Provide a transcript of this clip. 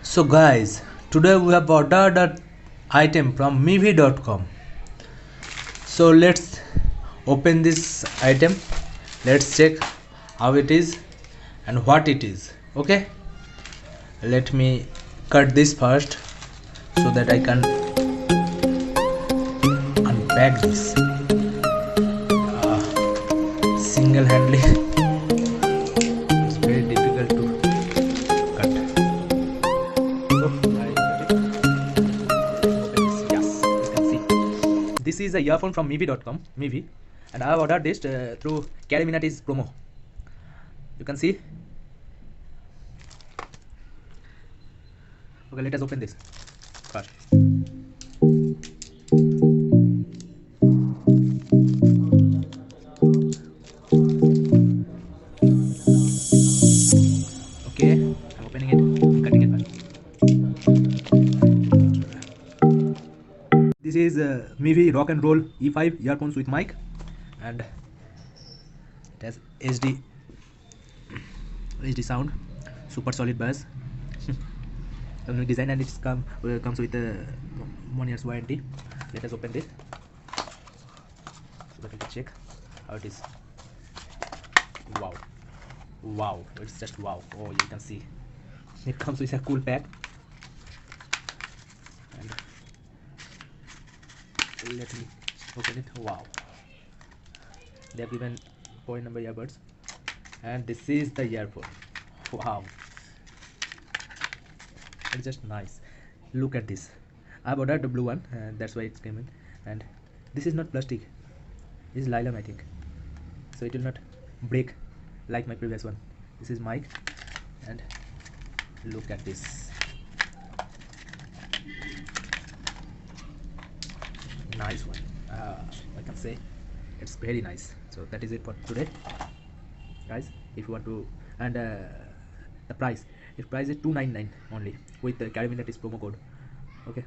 So guys, today we have ordered an item from MIVI.com. So let's open this item. Let's check how it is and what it is. Okay, let me cut this first so that I can unpack this single-handedly. It's very difficult to cut. So yes, you can see this is a earphone from MIVI.com, MIVI, and I have ordered this through Carminatis promo. You can see. Okay, let us open this first. Okay, I'm opening it. I'm cutting it first. This is MIVI Rock and Roll E5 earphones with mic, and it has HD sound, super solid bass. New design, and it's comes with a 1 year's warranty. Let us open this so that we can check how it is. Wow, it's just wow. Oh, you can see it comes with a cool pack, and let me open it. Wow, they have given point number earbuds, and this is the earphone. Wow, it's just nice. Look at this. I've ordered the blue one, and that's why it came in. And this is not plastic, it's nylon, I think, so it will not break like my previous one. This is mic, and look at this. Nice one. I can say it's very nice. So that is it for today, guys. If you want to, and the price is $299 only with the Carminatis promo code. Okay.